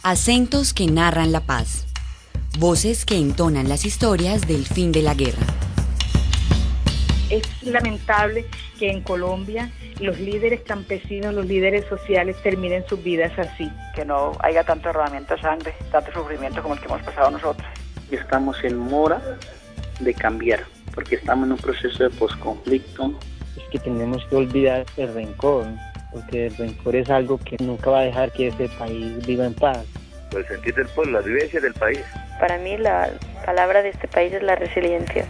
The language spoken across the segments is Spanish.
Acentos que narran la paz. Voces que entonan las historias del fin de la guerra. Es lamentable que en Colombia los líderes campesinos, los líderes sociales terminen sus vidas así. Que no haya tanto derramamiento de sangre, tanto sufrimiento como el que hemos pasado nosotros. Estamos en mora de cambiar, porque estamos en un proceso de posconflicto. Es que tenemos que olvidar el rencor, porque el rencor es algo que nunca va a dejar que este país viva en paz. El sentir del pueblo, la vivencia del país. Para mí la palabra de este país es la resiliencia.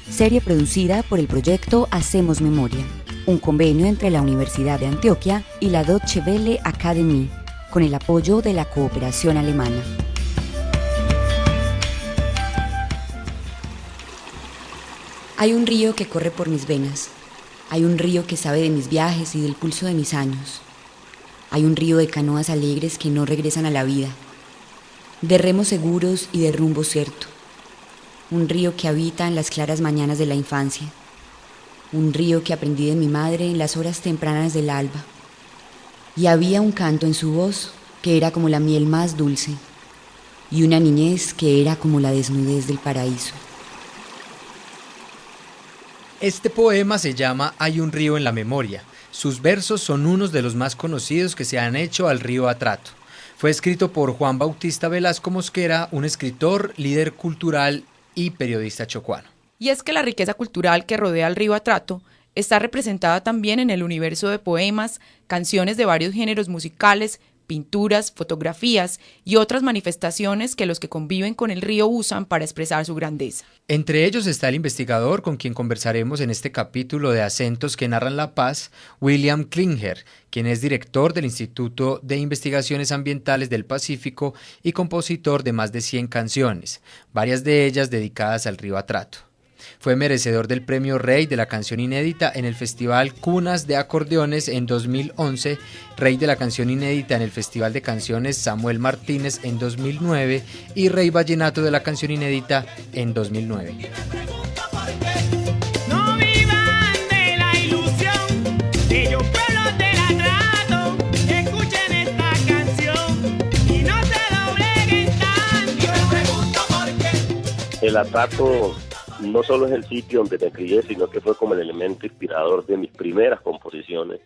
Serie producida por el proyecto Hacemos Memoria, un convenio entre la Universidad de Antioquia y la Deutsche Welle Academy, con el apoyo de la cooperación alemana. Hay un río que corre por mis venas. Hay un río que sabe de mis viajes y del pulso de mis años. Hay un río de canoas alegres que no regresan a la vida, de remos seguros y de rumbo cierto. Un río que habita en las claras mañanas de la infancia. Un río que aprendí de mi madre en las horas tempranas del alba. Y había un canto en su voz que era como la miel más dulce, y una niñez que era como la desnudez del paraíso. Este poema se llama Hay un río en la memoria. Sus versos son unos de los más conocidos que se han hecho al río Atrato. Fue escrito por Juan Bautista Velasco Mosquera, un escritor, líder cultural y periodista chocuano. Y es que la riqueza cultural que rodea al río Atrato está representada también en el universo de poemas, canciones de varios géneros musicales, pinturas, fotografías y otras manifestaciones que los que conviven con el río usan para expresar su grandeza. Entre ellos está el investigador con quien conversaremos en este capítulo de Acentos que narran la paz, William Klinger, quien es director del Instituto de Investigaciones Ambientales del Pacífico y compositor de más de 100 canciones, varias de ellas dedicadas al río Atrato. Fue merecedor del Premio Rey de la Canción Inédita en el Festival Cunas de Acordeones en 2011, Rey de la Canción Inédita en el Festival de Canciones Samuel Martínez en 2009 y Rey Vallenato de la Canción Inédita en 2009. El Atrato no solo es el sitio donde me crié, sino que fue como el elemento inspirador de mis primeras composiciones.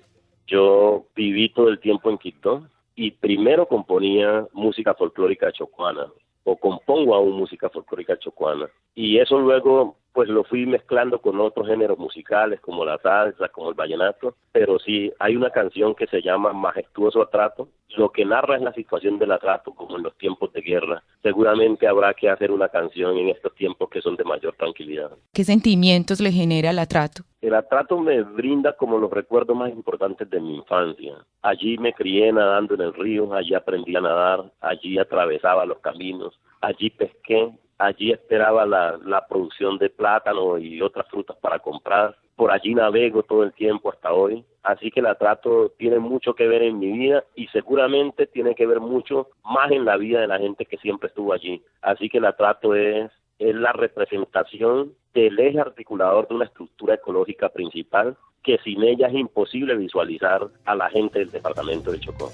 Yo viví todo el tiempo en Quito y primero componía música folclórica chocuana, o compongo aún música folclórica chocuana. Y eso luego pues lo fui mezclando con otros géneros musicales como la salsa, como el vallenato, pero sí hay una canción que se llama Majestuoso Atrato. Lo que narra es la situación del atrato como en los tiempos de guerra. Seguramente habrá que hacer una canción en estos tiempos que son de mayor tranquilidad. ¿Qué sentimientos le genera el atrato? El atrato me brinda como los recuerdos más importantes de mi infancia. Allí me crié nadando en el río, allí aprendí a nadar, allí atravesaba los caminos, allí pesqué, allí esperaba la producción de plátano y otras frutas para comprar. Por allí navego todo el tiempo hasta hoy. Así que el atrato tiene mucho que ver en mi vida y seguramente tiene que ver mucho más en la vida de la gente que siempre estuvo allí. Así que el atrato es la representación del eje articulador de una estructura ecológica principal que sin ella es imposible visualizar a la gente del departamento de Chocó.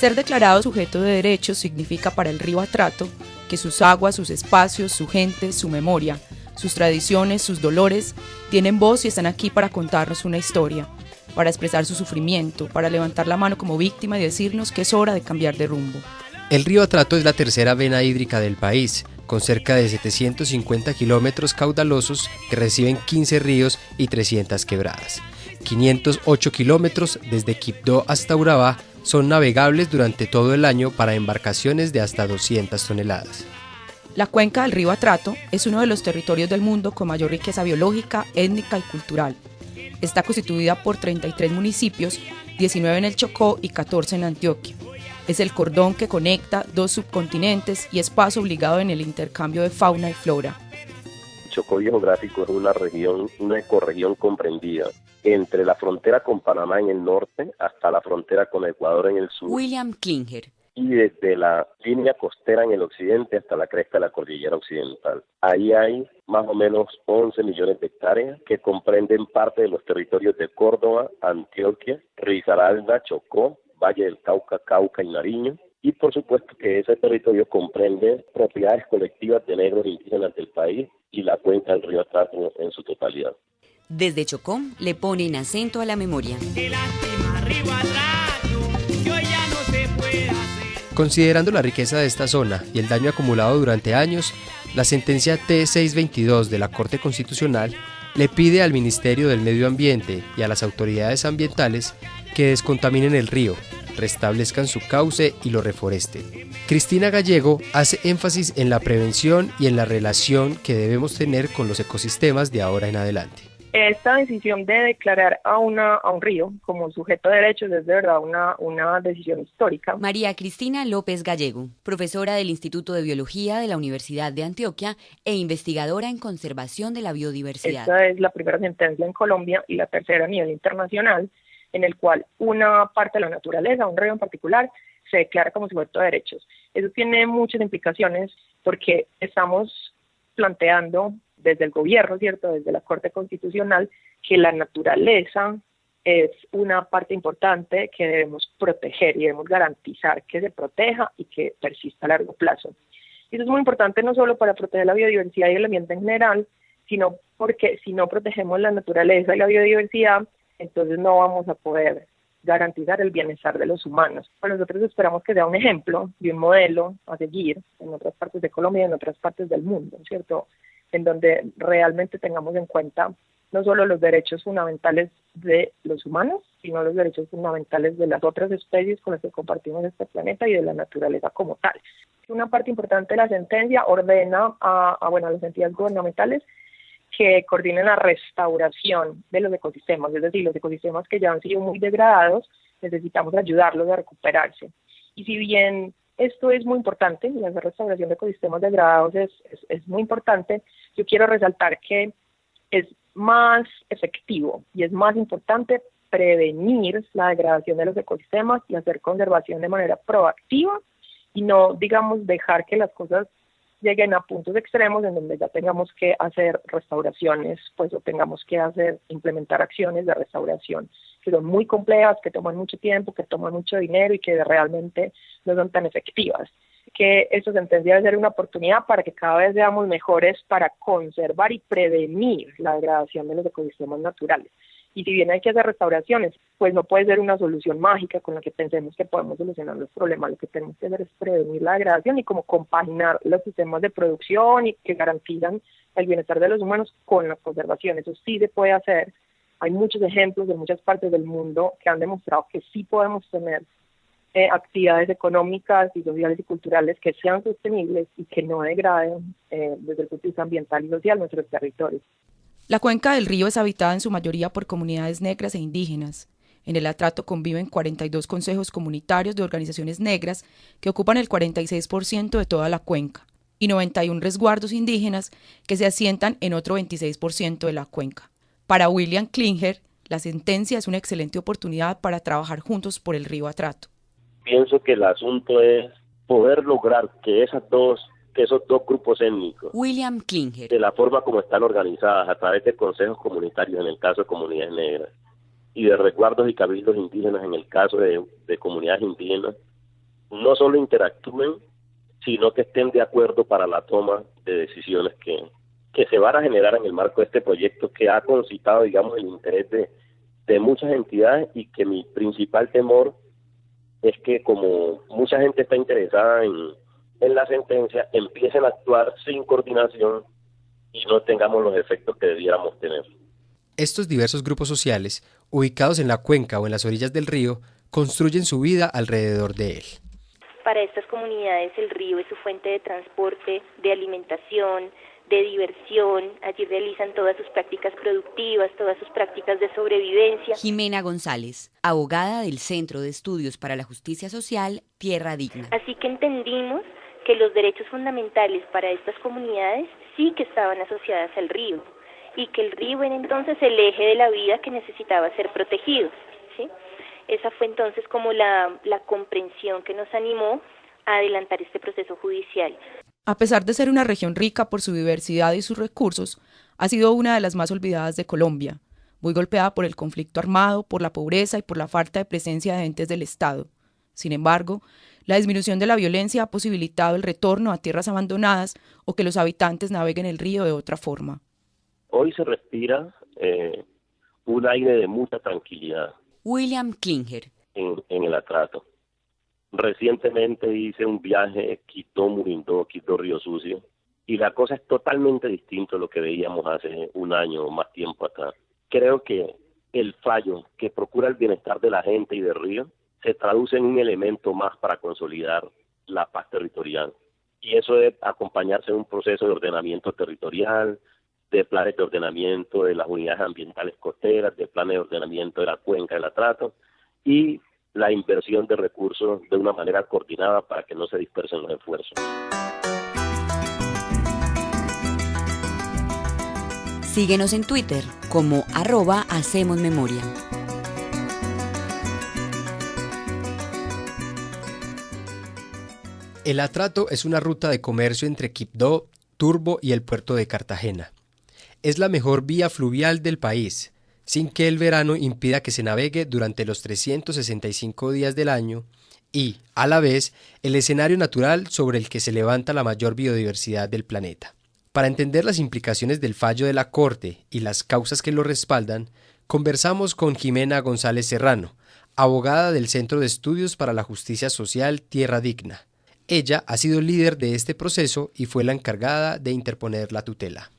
Ser declarado sujeto de derechos significa para el río Atrato que sus aguas, sus espacios, su gente, su memoria, sus tradiciones, sus dolores, tienen voz y están aquí para contarnos una historia, para expresar su sufrimiento, para levantar la mano como víctima y decirnos que es hora de cambiar de rumbo. El río Atrato es la tercera vena hídrica del país, con cerca de 750 kilómetros caudalosos que reciben 15 ríos y 300 quebradas. 508 kilómetros desde Quibdó hasta Urabá son navegables durante todo el año para embarcaciones de hasta 200 toneladas. La cuenca del río Atrato es uno de los territorios del mundo con mayor riqueza biológica, étnica y cultural. Está constituida por 33 municipios, 19 en el Chocó y 14 en Antioquia. Es el cordón que conecta dos subcontinentes y es paso obligado en el intercambio de fauna y flora. Chocó geográfico es una región, una ecorregión comprendida entre la frontera con Panamá en el norte hasta la frontera con Ecuador en el sur. William Klinger, y desde la línea costera en el occidente hasta la cresta de la cordillera occidental. Ahí hay más o menos 11 millones de hectáreas que comprenden parte de los territorios de Córdoba, Antioquia, Risaralda, Chocó, Valle del Cauca, Cauca y Nariño. Y por supuesto que ese territorio comprende propiedades colectivas de negros indígenas del país y la cuenca del río Atrato en su totalidad. Desde Chocó le ponen acento a la memoria. Considerando la riqueza de esta zona y el daño acumulado durante años, la sentencia T622 de la Corte Constitucional le pide al Ministerio del Medio Ambiente y a las autoridades ambientales que descontaminen el río, restablezcan su cauce y lo reforesten. Cristina Gallego hace énfasis en la prevención y en la relación que debemos tener con los ecosistemas de ahora en adelante. Esta decisión de declarar a un río como sujeto de derechos es de verdad una decisión histórica. María Cristina López Gallego, profesora del Instituto de Biología de la Universidad de Antioquia e investigadora en conservación de la biodiversidad. Esta es la primera sentencia en Colombia y la tercera a nivel internacional, en el cual una parte de la naturaleza, un río en particular, se declara como sujeto de derechos. Eso tiene muchas implicaciones porque estamos planteando desde el gobierno, ¿cierto?, desde la Corte Constitucional, que la naturaleza es una parte importante que debemos proteger y debemos garantizar que se proteja y que persista a largo plazo. Y eso es muy importante no solo para proteger la biodiversidad y el ambiente en general, sino porque si no protegemos la naturaleza y la biodiversidad, entonces no vamos a poder garantizar el bienestar de los humanos. Pues nosotros esperamos que sea un ejemplo de un modelo a seguir en otras partes de Colombia y en otras partes del mundo, ¿cierto?, en donde realmente tengamos en cuenta no solo los derechos fundamentales de los humanos, sino los derechos fundamentales de las otras especies con las que compartimos este planeta y de la naturaleza como tal. Una parte importante de la sentencia ordena a las entidades gubernamentales que coordinen la restauración de los ecosistemas, es decir, los ecosistemas que ya han sido muy degradados, necesitamos ayudarlos a recuperarse. Y si bien esto es muy importante, y la restauración de ecosistemas degradados es muy importante, yo quiero resaltar que es más efectivo y es más importante prevenir la degradación de los ecosistemas y hacer conservación de manera proactiva y no, digamos, dejar que las cosas lleguen a puntos extremos en donde ya tengamos que hacer restauraciones, pues o tengamos que implementar acciones de restauración que son muy complejas, que toman mucho tiempo, que toman mucho dinero y que realmente no son tan efectivas. Que esta sentencia debe ser una oportunidad para que cada vez seamos mejores para conservar y prevenir la degradación de los ecosistemas naturales. Y si bien hay que hacer restauraciones, pues no puede ser una solución mágica con la que pensemos que podemos solucionar los problemas. Lo que tenemos que hacer es prevenir la degradación y como compaginar los sistemas de producción y que garantizan el bienestar de los humanos con la conservación. Eso sí se puede hacer. Hay muchos ejemplos de muchas partes del mundo que han demostrado que sí podemos tener actividades económicas y sociales y culturales que sean sostenibles y que no degraden desde el punto de vista ambiental y social nuestros territorios. La cuenca del río es habitada en su mayoría por comunidades negras e indígenas. En el Atrato conviven 42 consejos comunitarios de organizaciones negras que ocupan el 46% de toda la cuenca y 91 resguardos indígenas que se asientan en otro 26% de la cuenca. Para William Klinger, la sentencia es una excelente oportunidad para trabajar juntos por el río Atrato. Pienso que el asunto es poder lograr que esos dos grupos étnicos, William Klinger, de la forma como están organizadas a través de consejos comunitarios en el caso de comunidades negras y de resguardos y cabildos indígenas en el caso de comunidades indígenas, no solo interactúen, sino que estén de acuerdo para la toma de decisiones que se van a generar en el marco de este proyecto que ha concitado, digamos, el interés de muchas entidades y que mi principal temor es que como mucha gente está interesada en la sentencia, empiecen a actuar sin coordinación y no tengamos los efectos que debiéramos tener. Estos diversos grupos sociales, ubicados en la cuenca o en las orillas del río, construyen su vida alrededor de él. Para estas comunidades el río es su fuente de transporte, de alimentación, de diversión. Allí realizan todas sus prácticas productivas, todas sus prácticas de sobrevivencia. Jimena González, abogada del Centro de Estudios para la Justicia Social, Tierra Digna. Así que entendimos que los derechos fundamentales para estas comunidades sí que estaban asociadas al río y que el río era entonces el eje de la vida que necesitaba ser protegido, ¿sí? Esa fue entonces como la comprensión que nos animó a adelantar este proceso judicial. A pesar de ser una región rica por su diversidad y sus recursos, ha sido una de las más olvidadas de Colombia, muy golpeada por el conflicto armado, por la pobreza y por la falta de presencia de entes del Estado. Sin embargo, la disminución de la violencia ha posibilitado el retorno a tierras abandonadas o que los habitantes naveguen el río de otra forma. Hoy se respira un aire de mucha tranquilidad. William Klinger. En el Atrato. Recientemente hice un viaje Quito-Murindó, Quito-Río Sucio, y la cosa es totalmente distinta a lo que veíamos hace un año o más tiempo atrás. Creo que el fallo que procura el bienestar de la gente y del río se traduce en un elemento más para consolidar la paz territorial. Y eso debe acompañarse de un proceso de ordenamiento territorial, de planes de ordenamiento de las unidades ambientales costeras, de planes de ordenamiento de la cuenca del Atrato y la inversión de recursos de una manera coordinada para que no se dispersen los esfuerzos. Síguenos en Twitter como @HacemosMemoria. El Atrato es una ruta de comercio entre Quibdó, Turbo y el puerto de Cartagena. Es la mejor vía fluvial del país, sin que el verano impida que se navegue durante los 365 días del año y, a la vez, el escenario natural sobre el que se levanta la mayor biodiversidad del planeta. Para entender las implicaciones del fallo de la Corte y las causas que lo respaldan, conversamos con Jimena González Serrano, abogada del Centro de Estudios para la Justicia Social Tierra Digna. Ella ha sido líder de este proceso y fue la encargada de interponer la tutela.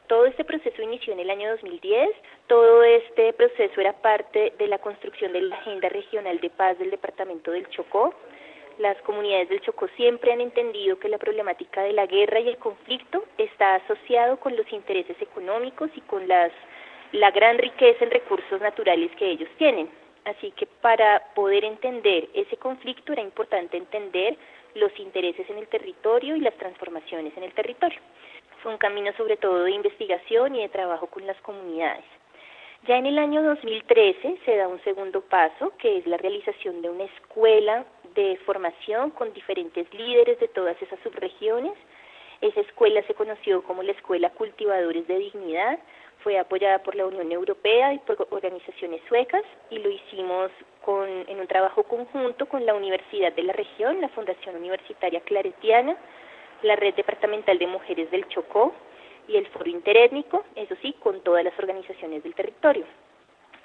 Todo este proceso inició en el año 2010. Todo este proceso era parte de la construcción de la Agenda Regional de Paz del Departamento del Chocó. Las comunidades del Chocó siempre han entendido que la problemática de la guerra y el conflicto está asociado con los intereses económicos y con la gran riqueza en recursos naturales que ellos tienen. Así que para poder entender ese conflicto era importante entender los intereses en el territorio y las transformaciones en el territorio. Fue un camino sobre todo de investigación y de trabajo con las comunidades. Ya en el año 2013 se da un segundo paso, que es la realización de una escuela de formación con diferentes líderes de todas esas subregiones. Esa escuela se conoció como la Escuela Cultivadores de Dignidad, fue apoyada por la Unión Europea y por organizaciones suecas y lo hicimos en un trabajo conjunto con la Universidad de la Región, la Fundación Universitaria Claretiana, la Red Departamental de Mujeres del Chocó y el Foro Interétnico, eso sí, con todas las organizaciones del territorio.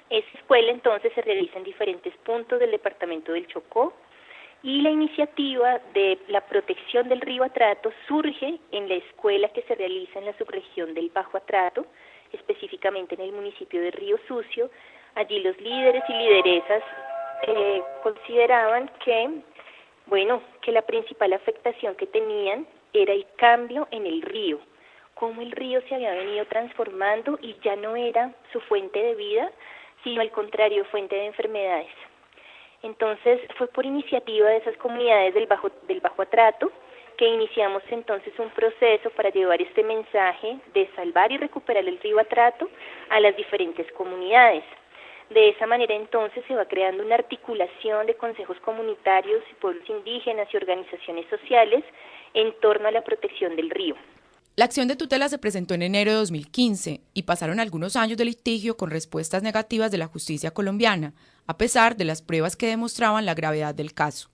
Esta escuela entonces se realiza en diferentes puntos del departamento del Chocó y la iniciativa de la protección del río Atrato surge en la escuela que se realiza en la subregión del Bajo Atrato, específicamente en el municipio de Río Sucio. Allí los líderes y lideresas consideraban que la principal afectación que tenían era el cambio en el río, cómo el río se había venido transformando y ya no era su fuente de vida, sino al contrario, fuente de enfermedades. Entonces fue por iniciativa de esas comunidades del Bajo Atrato que iniciamos entonces un proceso para llevar este mensaje de salvar y recuperar el río Atrato a las diferentes comunidades. De esa manera entonces se va creando una articulación de consejos comunitarios, pueblos indígenas y organizaciones sociales en torno a la protección del río. La acción de tutela se presentó en enero de 2015 y pasaron algunos años de litigio con respuestas negativas de la justicia colombiana, a pesar de las pruebas que demostraban la gravedad del caso.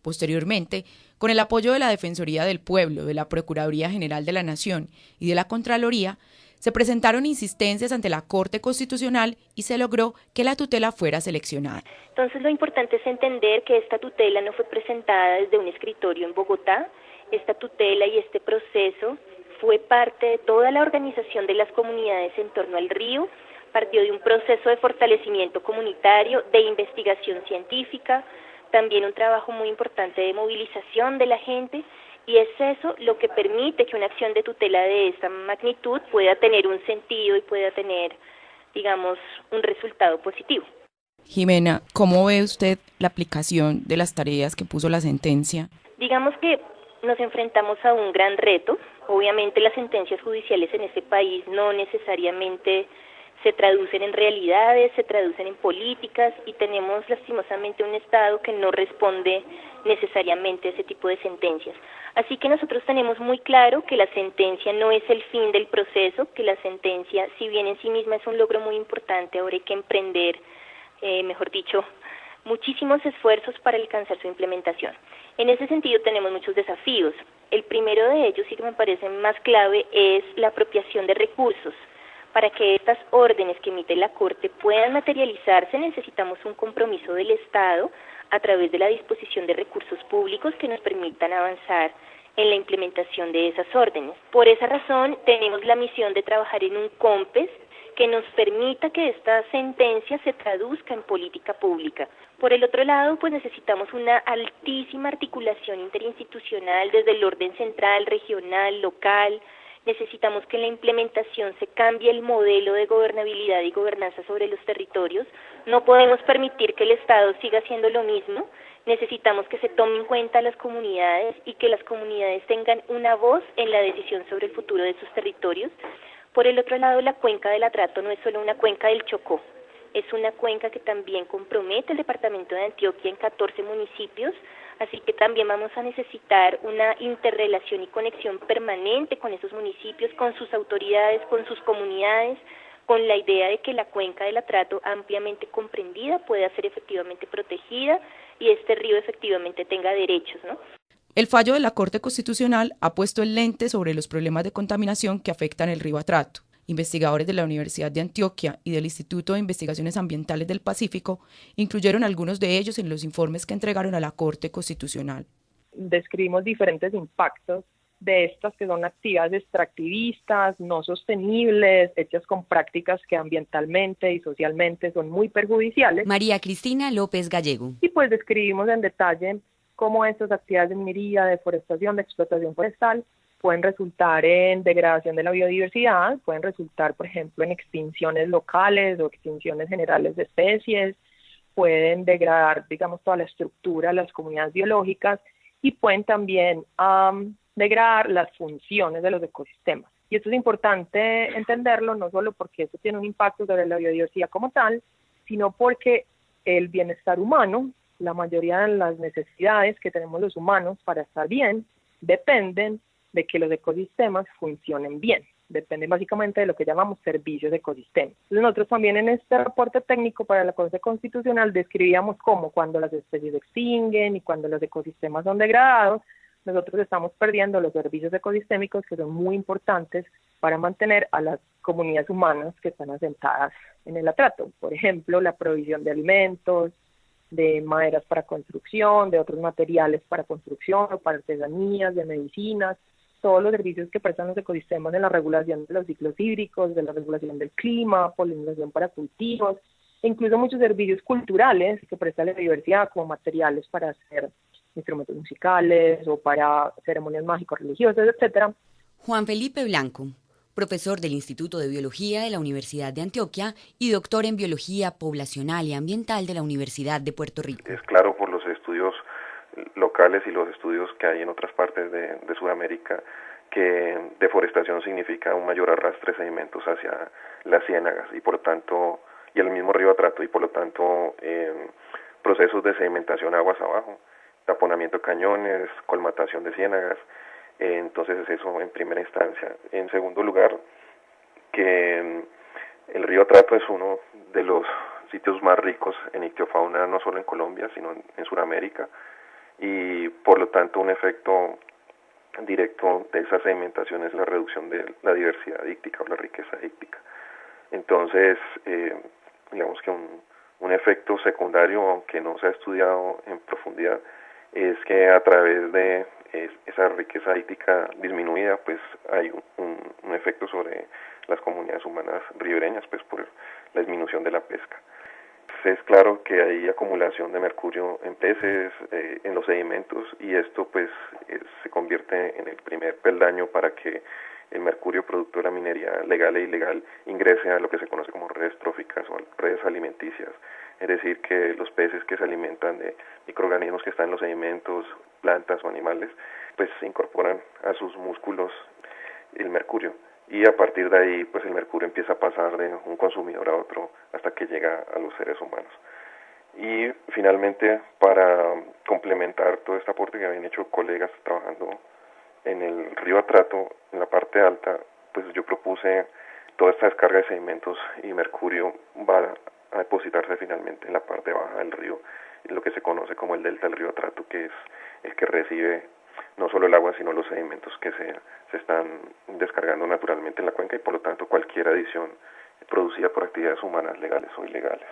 Posteriormente, con el apoyo de la Defensoría del Pueblo, de la Procuraduría General de la Nación y de la Contraloría, se presentaron insistencias ante la Corte Constitucional y se logró que la tutela fuera seleccionada. Entonces lo importante es entender que esta tutela no fue presentada desde un escritorio en Bogotá. Esta tutela y este proceso fue parte de toda la organización de las comunidades en torno al río, partió de un proceso de fortalecimiento comunitario, de investigación científica, también un trabajo muy importante de movilización de la gente, y es eso lo que permite que una acción de tutela de esta magnitud pueda tener un sentido y pueda tener, digamos, un resultado positivo. Jimena, ¿cómo ve usted la aplicación de las tareas que puso la sentencia? Digamos que nos enfrentamos a un gran reto. Obviamente las sentencias judiciales en este país no necesariamente se traducen en realidades, se traducen en políticas y tenemos lastimosamente un Estado que no responde necesariamente a ese tipo de sentencias. Así que nosotros tenemos muy claro que la sentencia no es el fin del proceso, que la sentencia, si bien en sí misma es un logro muy importante, ahora hay que emprender, muchísimos esfuerzos para alcanzar su implementación. En ese sentido tenemos muchos desafíos. El primero de ellos, y que me parece más clave, es la apropiación de recursos. Para que estas órdenes que emite la Corte puedan materializarse, necesitamos un compromiso del Estado a través de la disposición de recursos públicos que nos permitan avanzar en la implementación de esas órdenes. Por esa razón, tenemos la misión de trabajar en un COMPES que nos permita que esta sentencia se traduzca en política pública. Por el otro lado, pues necesitamos una altísima articulación interinstitucional desde el orden central, regional, local. Necesitamos que en la implementación se cambie el modelo de gobernabilidad y gobernanza sobre los territorios. No podemos permitir que el Estado siga haciendo lo mismo. Necesitamos que se tomen en cuenta a las comunidades y que las comunidades tengan una voz en la decisión sobre el futuro de sus territorios. Por el otro lado, la cuenca del Atrato no es solo una cuenca del Chocó, es una cuenca que también compromete el departamento de Antioquia en 14 municipios, así que también vamos a necesitar una interrelación y conexión permanente con esos municipios, con sus autoridades, con sus comunidades, con la idea de que la cuenca del Atrato ampliamente comprendida pueda ser efectivamente protegida y este río efectivamente tenga derechos, ¿no? El fallo de la Corte Constitucional ha puesto el lente sobre los problemas de contaminación que afectan el río Atrato. Investigadores de la Universidad de Antioquia y del Instituto de Investigaciones Ambientales del Pacífico incluyeron algunos de ellos en los informes que entregaron a la Corte Constitucional. Describimos diferentes impactos de estas que son actividades extractivistas, no sostenibles, hechas con prácticas que ambientalmente y socialmente son muy perjudiciales. María Cristina López Gallego. Y pues describimos en detalle cómo estas actividades de minería, deforestación, de explotación forestal pueden resultar en degradación de la biodiversidad, pueden resultar, por ejemplo, en extinciones locales o extinciones generales de especies, pueden degradar, digamos, toda la estructura de las comunidades biológicas y pueden también degradar las funciones de los ecosistemas. Y esto es importante entenderlo, no solo porque esto tiene un impacto sobre la biodiversidad como tal, sino porque el bienestar humano, la mayoría de las necesidades que tenemos los humanos para estar bien, dependen de que los ecosistemas funcionen bien. Dependen básicamente de lo que llamamos servicios de ecosistemas. Entonces nosotros también en este reporte técnico para la Corte Constitucional describíamos cómo cuando las especies se extinguen y cuando los ecosistemas son degradados, nosotros estamos perdiendo los servicios ecosistémicos que son muy importantes para mantener a las comunidades humanas que están asentadas en el Atrato. Por ejemplo, la provisión de alimentos, de maderas para construcción, de otros materiales para construcción o para artesanías, de medicinas, todos los servicios que prestan los ecosistemas en la regulación de los ciclos hídricos, de la regulación del clima, polinización para cultivos, e incluso muchos servicios culturales que presta la biodiversidad, como materiales para hacer instrumentos musicales o para ceremonias mágico-religiosas, etcétera. Juan Felipe Blanco, profesor del Instituto de Biología de la Universidad de Antioquia y doctor en Biología Poblacional y Ambiental de la Universidad de Puerto Rico. Es claro por los estudios locales y los estudios que hay en otras partes de Sudamérica que deforestación significa un mayor arrastre de sedimentos hacia las ciénagas y por lo tanto, y el mismo río Atrato y por lo tanto procesos de sedimentación aguas abajo, taponamiento de cañones, colmatación de ciénagas. Entonces es eso en primera instancia. En segundo lugar, que el río Atrato es uno de los sitios más ricos en ictiofauna, no solo en Colombia, sino en Sudamérica, y por lo tanto un efecto directo de esa sedimentación es la reducción de la diversidad íctica o la riqueza íctica. Entonces, digamos que un efecto secundario, aunque no se ha estudiado en profundidad, es que a través de esa riqueza hídrica disminuida, pues hay un efecto sobre las comunidades humanas ribereñas, pues por la disminución de la pesca. Es claro que hay acumulación de mercurio en peces, en los sedimentos, y esto pues se convierte en el primer peldaño para que el mercurio producto de la minería legal e ilegal ingrese a lo que se conoce como redes tróficas o redes alimenticias. Es decir, que los peces que se alimentan de microorganismos que están en los sedimentos, plantas o animales, pues incorporan a sus músculos el mercurio. y a partir de ahí pues el mercurio empieza a pasar de un consumidor a otro hasta que llega a los seres humanos. Y finalmente, para complementar todo este aporte que habían hecho colegas trabajando en el río Atrato, en la parte alta, pues yo propuse toda esta descarga de sedimentos y mercurio va a depositarse finalmente en la parte baja del río, en lo que se conoce como el delta del río Atrato, que es el que recibe no solo el agua, sino los sedimentos que se están descargando naturalmente en la cuenca y por lo tanto cualquier adición producida por actividades humanas legales o ilegales.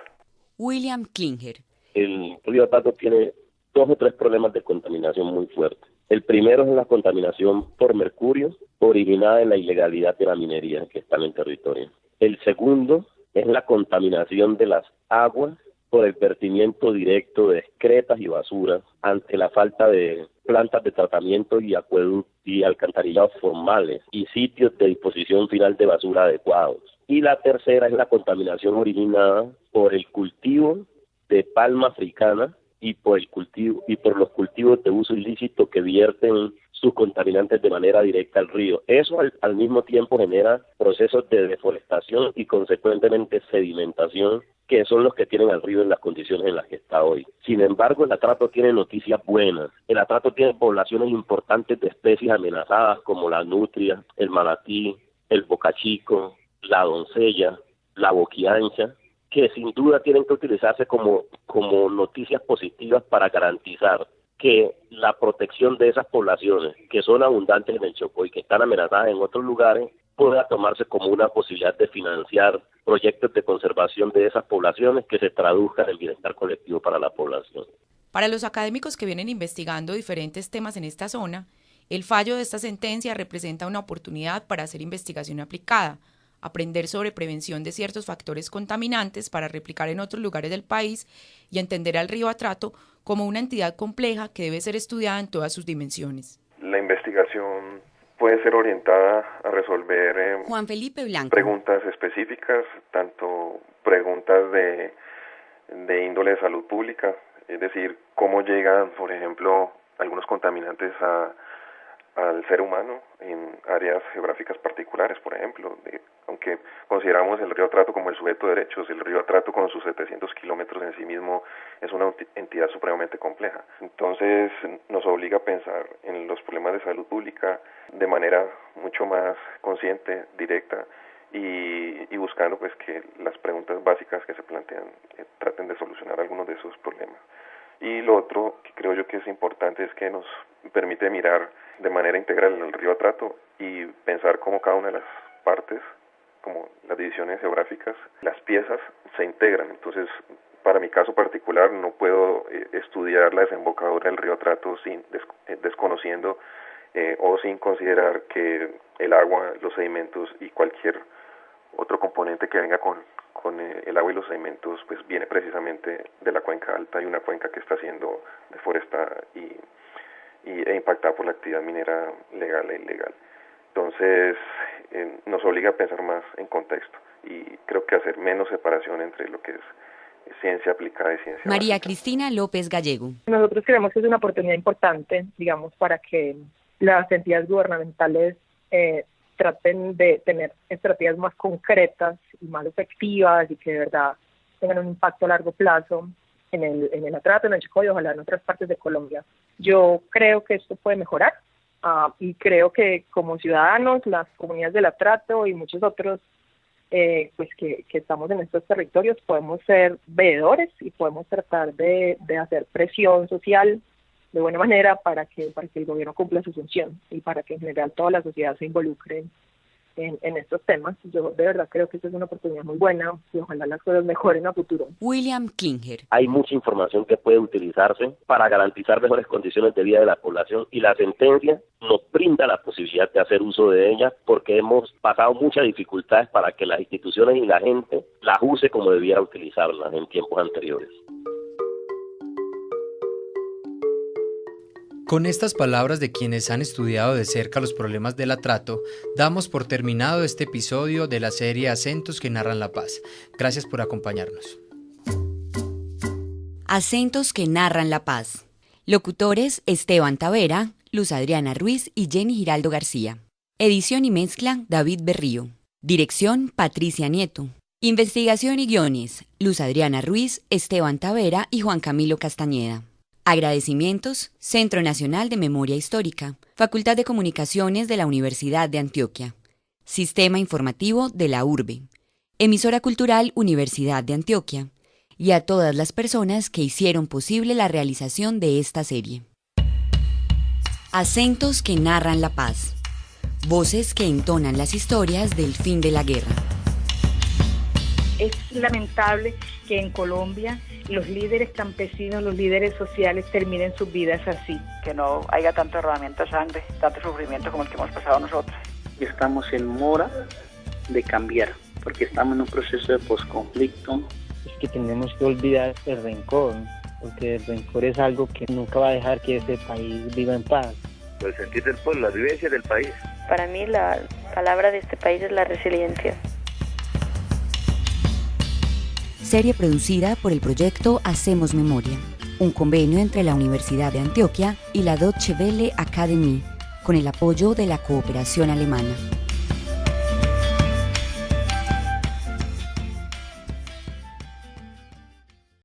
William Klinger. El río Atrato tiene 2 o 3 problemas de contaminación muy fuertes. El primero es la contaminación por mercurio originada en la ilegalidad de la minería que está en el territorio. El segundo es la contaminación de las aguas por el vertimiento directo de excretas y basuras ante la falta de plantas de tratamiento y acueductos y alcantarillados formales y sitios de disposición final de basura adecuados. Y la tercera es la contaminación originada por el cultivo de palma africana y por los cultivos de uso ilícito que vierten sus contaminantes de manera directa al río. Eso al mismo tiempo genera procesos de deforestación y consecuentemente sedimentación, que son los que tienen al río en las condiciones en las que está hoy. Sin embargo, el Atrato tiene noticias buenas. El Atrato tiene poblaciones importantes de especies amenazadas como la nutria, el manatí, el bocachico, la doncella, la boquiancha, que sin duda tienen que utilizarse como noticias positivas para garantizar que la protección de esas poblaciones que son abundantes en el Chocó y que están amenazadas en otros lugares pueda tomarse como una posibilidad de financiar proyectos de conservación de esas poblaciones que se traduzcan en bienestar colectivo para la población. Para los académicos que vienen investigando diferentes temas en esta zona, el fallo de esta sentencia representa una oportunidad para hacer investigación aplicada, aprender sobre prevención de ciertos factores contaminantes para replicar en otros lugares del país y entender al río Atrato como una entidad compleja que debe ser estudiada en todas sus dimensiones. La investigación puede ser orientada a resolver Juan Felipe Blanco. Preguntas específicas, tanto preguntas de índole de salud pública, es decir, cómo llegan, por ejemplo, algunos contaminantes al ser humano en áreas geográficas particulares, por ejemplo, aunque consideramos el río Atrato como el sujeto de derechos, el río Atrato con sus 700 kilómetros en sí mismo es una entidad supremamente compleja. Entonces nos obliga a pensar en los problemas de salud pública de manera mucho más consciente, directa y buscando pues que las preguntas básicas que se plantean traten de solucionar algunos de esos problemas. Y lo otro que creo yo que es importante es que nos permite mirar de manera integral el río Atrato y pensar cómo cada una de las partes, como las divisiones geográficas, las piezas se integran. Entonces, para mi caso particular, no puedo estudiar la desembocadura del río Atrato desconociendo o sin considerar que el agua, los sedimentos y cualquier otro componente que venga con el agua y los sedimentos, pues viene precisamente de la cuenca alta y una cuenca que está siendo deforestada e impactada por la actividad minera legal e ilegal. Entonces, nos obliga a pensar más en contexto y creo que hacer menos separación entre lo que es ciencia aplicada y ciencia María básica. Cristina López Gallego. Nosotros creemos que es una oportunidad importante, digamos, para que las entidades gubernamentales traten de tener estrategias más concretas y más efectivas y que de verdad tengan un impacto a largo plazo en el Atrato, en el Chocó y ojalá en otras partes de Colombia. Yo creo que esto puede mejorar y creo que como ciudadanos, las comunidades del Atrato y muchos otros pues que estamos en estos territorios podemos ser veedores y podemos tratar de hacer presión social de buena manera para que el gobierno cumpla su función y para que en general toda la sociedad se involucre en estos temas. Yo de verdad creo que esta es una oportunidad muy buena y ojalá las cosas mejoren a futuro. William Klinger. Hay mucha información que puede utilizarse para garantizar mejores condiciones de vida de la población y la sentencia nos brinda la posibilidad de hacer uso de ella porque hemos pasado muchas dificultades para que las instituciones y la gente las use como debiera utilizarlas en tiempos anteriores. Con estas palabras de quienes han estudiado de cerca los problemas del Atrato, damos por terminado este episodio de la serie Acentos que narran la paz. Gracias por acompañarnos. Acentos que narran la paz. Locutores Esteban Tavera, Luz Adriana Ruiz y Jenny Giraldo García. Edición y mezcla, David Berrío. Dirección, Patricia Nieto. Investigación y guiones, Luz Adriana Ruiz, Esteban Tavera y Juan Camilo Castañeda. Agradecimientos, Centro Nacional de Memoria Histórica, Facultad de Comunicaciones de la Universidad de Antioquia, Sistema Informativo de la URBE, Emisora Cultural Universidad de Antioquia, y a todas las personas que hicieron posible la realización de esta serie. Acentos que narran la paz. Voces que entonan las historias del fin de la guerra. Es lamentable que en Colombia los líderes campesinos, los líderes sociales terminen sus vidas así. Que no haya tanto derramamiento de sangre, tanto sufrimiento como el que hemos pasado nosotros. Estamos en mora de cambiar, porque estamos en un proceso de posconflicto. Es que tenemos que olvidar el rencor, porque el rencor es algo que nunca va a dejar que ese país viva en paz. El sentir del pueblo, la vivencia del país. Para mí la palabra de este país es la resiliencia. Serie producida por el proyecto Hacemos Memoria, un convenio entre la Universidad de Antioquia y la Deutsche Welle Academy, con el apoyo de la cooperación alemana.